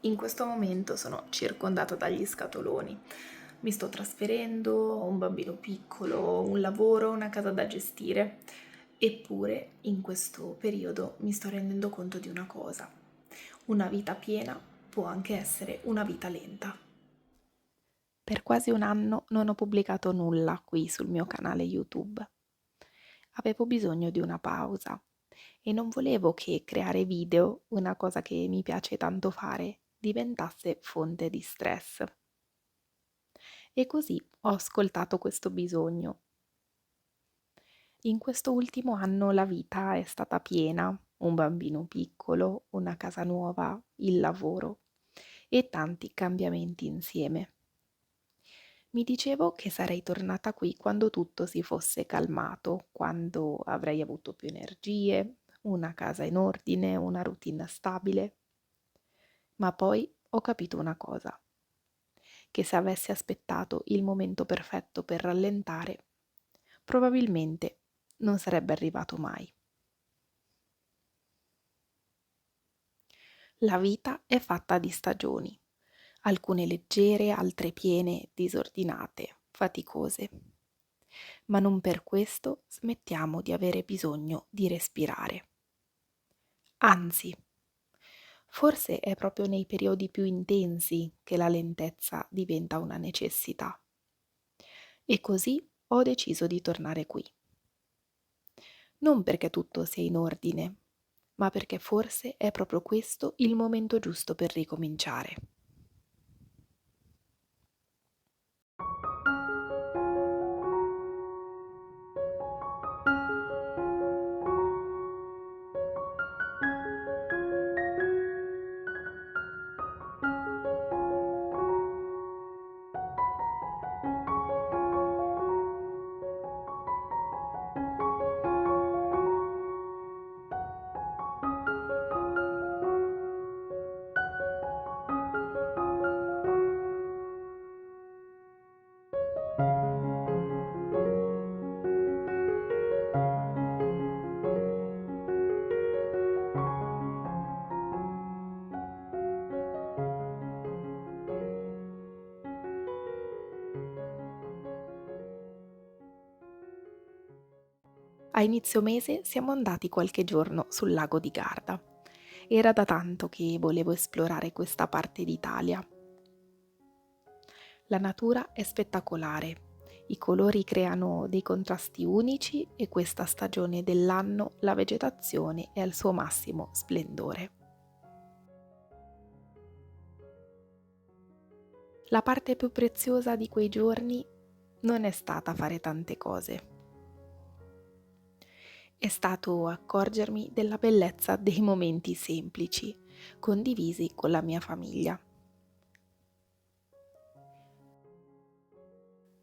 In questo momento sono circondata dagli scatoloni. Mi sto trasferendo, ho un bambino piccolo, un lavoro, una casa da gestire. Eppure, in questo periodo mi sto rendendo conto di una cosa. Una vita piena può anche essere una vita lenta. Per quasi un anno non ho pubblicato nulla qui sul mio canale YouTube. Avevo bisogno di una pausa e non volevo che creare video, una cosa che mi piace tanto fare, diventasse fonte di stress. E così ho ascoltato questo bisogno. In questo ultimo anno la vita è stata piena, un bambino piccolo, una casa nuova, il lavoro e tanti cambiamenti insieme. Mi dicevo che sarei tornata qui quando tutto si fosse calmato, quando avrei avuto più energie, una casa in ordine, una routine stabile. Ma poi ho capito una cosa, che se avessi aspettato il momento perfetto per rallentare, probabilmente non sarebbe arrivato mai. La vita è fatta di stagioni, alcune leggere, altre piene, disordinate, faticose. Ma non per questo smettiamo di avere bisogno di respirare. Anzi, forse è proprio nei periodi più intensi che la lentezza diventa una necessità. E così ho deciso di tornare qui. Non perché tutto sia in ordine, ma perché forse è proprio questo il momento giusto per ricominciare. A inizio mese siamo andati qualche giorno sul lago di Garda. Era da tanto che volevo esplorare questa parte d'Italia. La natura è spettacolare, i colori creano dei contrasti unici e questa stagione dell'anno la vegetazione è al suo massimo splendore. La parte più preziosa di quei giorni non è stata fare tante cose. È stato accorgermi della bellezza dei momenti semplici, condivisi con la mia famiglia.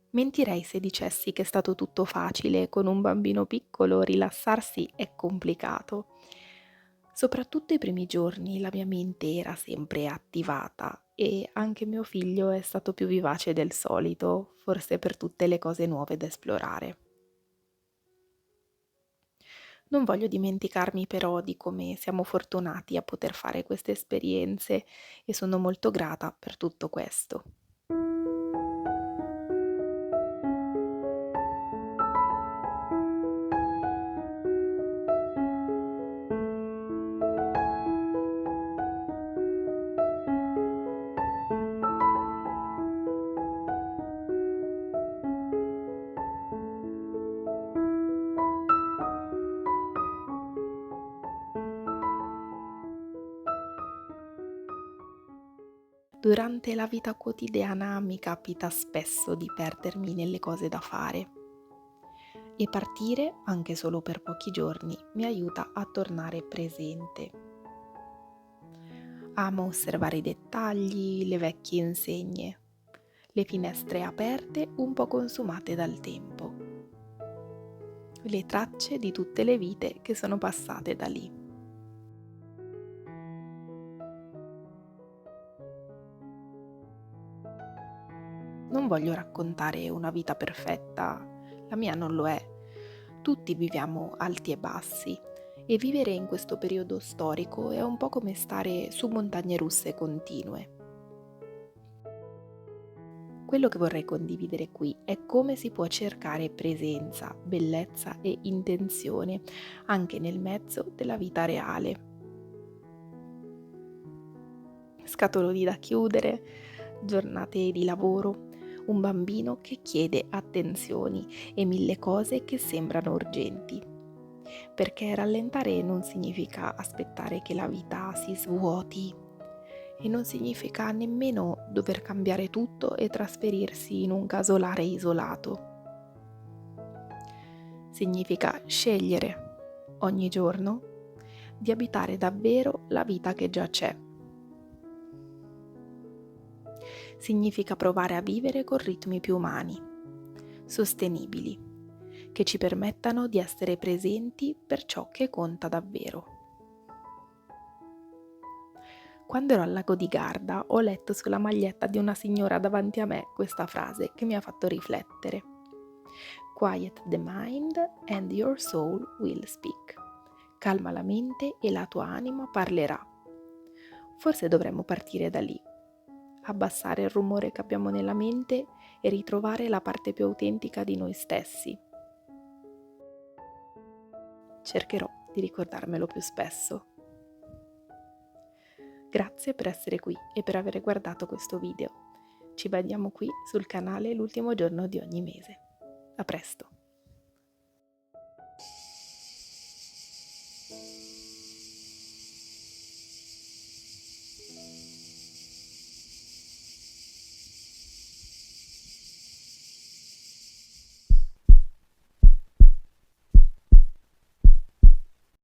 Mentirei se dicessi che è stato tutto facile, con un bambino piccolo rilassarsi è complicato. Soprattutto i primi giorni la mia mente era sempre attivata e anche mio figlio è stato più vivace del solito, forse per tutte le cose nuove da esplorare. Non voglio dimenticarmi però di come siamo fortunati a poter fare queste esperienze e sono molto grata per tutto questo. Durante la vita quotidiana mi capita spesso di perdermi nelle cose da fare e partire, anche solo per pochi giorni, mi aiuta a tornare presente. Amo osservare i dettagli, le vecchie insegne, le finestre aperte un po' consumate dal tempo, le tracce di tutte le vite che sono passate da lì. Non voglio raccontare una vita perfetta, la mia non lo è. Tutti viviamo alti e bassi E vivere in questo periodo storico è un po' come stare su montagne russe continue. Quello che vorrei condividere qui è come si può cercare presenza, bellezza e intenzione anche nel mezzo della vita reale. Scatoloni da chiudere, giornate di lavoro, un bambino che chiede attenzioni e mille cose che sembrano urgenti. Perché rallentare non significa aspettare che la vita si svuoti e non significa nemmeno dover cambiare tutto e trasferirsi in un casolare isolato. Significa scegliere ogni giorno di abitare davvero la vita che già c'è. Significa provare a vivere con ritmi più umani, sostenibili, che ci permettano di essere presenti per ciò che conta davvero. Quando ero al lago di Garda ho letto sulla maglietta di una signora davanti a me questa frase che mi ha fatto riflettere. Quiet the mind and your soul will speak. Calma la mente e la tua anima parlerà. Forse dovremmo partire da lì, abbassare il rumore che abbiamo nella mente e ritrovare la parte più autentica di noi stessi. Cercherò di ricordarmelo più spesso. Grazie per essere qui e per aver guardato questo video. Ci vediamo qui sul canale l'ultimo giorno di ogni mese. A presto!